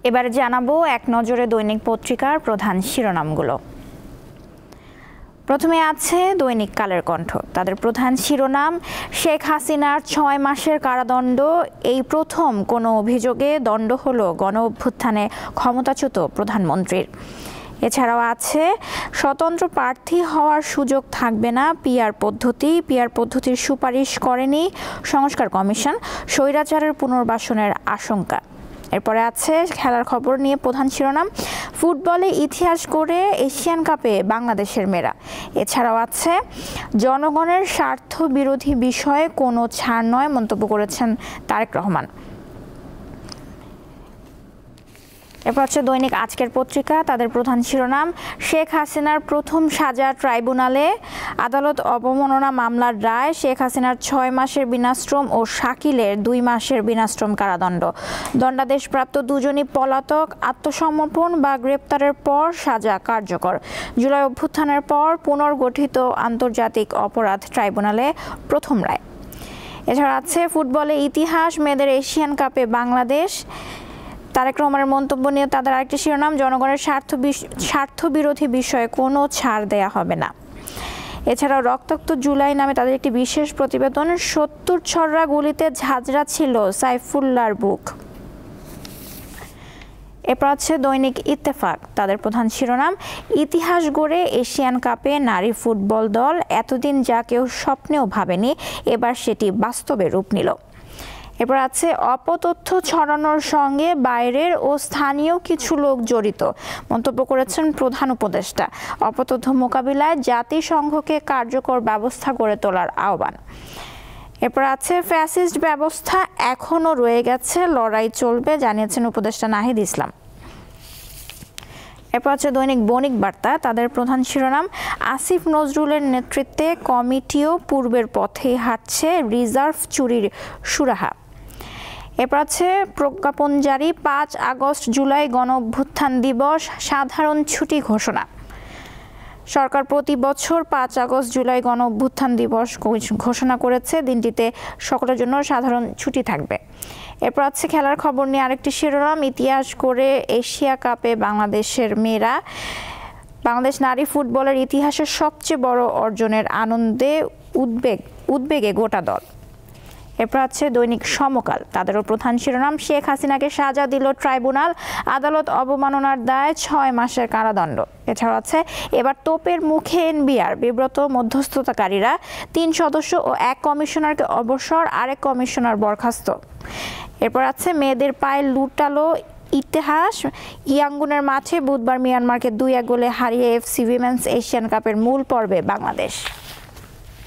এবারে জানাবো এক নজরে দৈনিক পত্রিকার প্রধান শিরোনামগুলো। প্রথমে আছে দৈনিক কালের কণ্ঠ। তাদের প্রধান শিরোনাম, শেখ হাসিনার ৬ মাসের কারাদণ্ড, এই প্রথম কোনো অভিযোগে দণ্ড হলো গণঅভ্যুত্থানে ক্ষমতাচ্যুত প্রধানমন্ত্রীর। এছাড়াও আছে স্বতন্ত্র প্রার্থী হওয়ার সুযোগ থাকবে না, পিআর পদ্ধতির সুপারিশ করেনি সংস্কার কমিশন, স্বৈরাচারের পুনর্বাসনের আশঙ্কা। এরপরে আছে খেলার খবর নিয়ে প্রধান শিরোনাম, ফুটবলে ইতিহাস গড়ে এশিয়ান কাপে বাংলাদেশের মেয়েরা। এছাড়াও আছে জনগণের স্বার্থ বিরোধী বিষয়ে কোনো ছাড় নয়, মন্তব্য করেছেন তারেক রহমান। এরপর হচ্ছে দৈনিক আজকের পত্রিকা। তাদের প্রধান শিরোনাম, শেখ হাসিনার প্রথম সাজা ট্রাইব্যুনালে, আদালত অবমাননা মামলার রায়, শেখ হাসিনার ৬ মাসের বিনাশ্রম ও শাকিলের ২ মাসের বিনাশ্রম কারাদণ্ড। দণ্ডাদেশপ্রাপ্ত দুজনই পলাতক, আত্মসমর্পণ বা গ্রেপ্তারের পর সাজা কার্যকর। জুলাই অভ্যুত্থানের পর পুনর্গঠিত আন্তর্জাতিক অপরাধ ট্রাইব্যুনালে প্রথম রায়। এছাড়া আছে ফুটবলে ইতিহাস, মেয়েদের এশিয়ান কাপে বাংলাদেশ। তারেক রহমানের মন্তব্য নিয়ে তাদের আরেকটি শিরোনাম, জনগণের স্বার্থ বিরোধী বিষয়ে কোনো ছাড় দেয়া হবে না। এছাড়াও রক্তাক্ত জুলাই নামে তাদের একটি বিশেষ প্রতিবেদন, ৭০ ছড়রা গুলিতে ঝাঁঝরা ছিল সাইফুল্লাহর বুক। এরপর আছে দৈনিক ইত্তেফাক। তাদের প্রধান শিরোনাম, ইতিহাস গড়ে এশিয়ান কাপে নারী ফুটবল দল, এতদিন যা কেউ স্বপ্নেও ভাবেনি, এবার সেটি বাস্তবে রূপ নিল। এরপর আছে অপতথ্য ছড়ানোর সঙ্গে বাইরের ও স্থানীয় কিছু লোক জড়িত, মন্তব্য করেছেন প্রধান উপদেষ্টা। অপতথ্য মোকাবিলায় জাতিসংঘকে কার্যকর ব্যবস্থা গড়ে তোলার আহ্বান। এরপর আছে ফ্যাসিস্ট ব্যবস্থা এখনও রয়ে গেছে, লড়াই চলবে, জানিয়েছেন উপদেষ্টা নাহিদ ইসলাম। এরপর আছে দৈনিক বণিক বার্তা। তাদের প্রধান শিরোনাম, আসিফ নজরুলের নেতৃত্বে কমিটিও পূর্বের পথেই হাঁটছে, রিজার্ভ চুরির সুরাহা। এরপর আছে প্রজ্ঞাপন জারি, ৫ আগস্ট জুলাই গণঅভ্যুত্থান দিবস, সাধারণ ছুটি ঘোষণা। সরকার প্রতি বছর ৫ আগস্ট জুলাই গণঅভ্যুত্থান দিবস ঘোষণা করেছে, দিনটিতে সকলের জন্য সাধারণ ছুটি থাকবে। এরপর আছে খেলার খবর নিয়ে আরেকটি শিরোনাম, ইতিহাস করে এশিয়া কাপে বাংলাদেশের মেয়েরা। বাংলাদেশ নারী ফুটবলের ইতিহাসের সবচেয়ে বড় অর্জনের আনন্দে উদ্বেগে গোটা দল। এরপর আছে দৈনিক সমকাল। তাদেরও প্রধান শিরোনাম, শেখ হাসিনাকে সাজা দিল ট্রাইব্যুনাল, আদালত অবমাননার দায়, ৬ মাসের কারাদণ্ড। এছাড়াও আছে এবার তোপের মুখে এনবিআর, বিব্রত মধ্যস্থতাকারীরা, ৩ সদস্য ও ১ কমিশনারকে অবসর, আরেক কমিশনার বরখাস্ত। এরপর আছে মেয়েদের পায়ে লুটালো ইতিহাস, ইয়াঙ্গুনের মাঠে বুধবার মিয়ানমারকে ২-১ গোলে হারিয়ে এফসি উইমেন্স এশিয়ান কাপের মূল পর্বে বাংলাদেশ।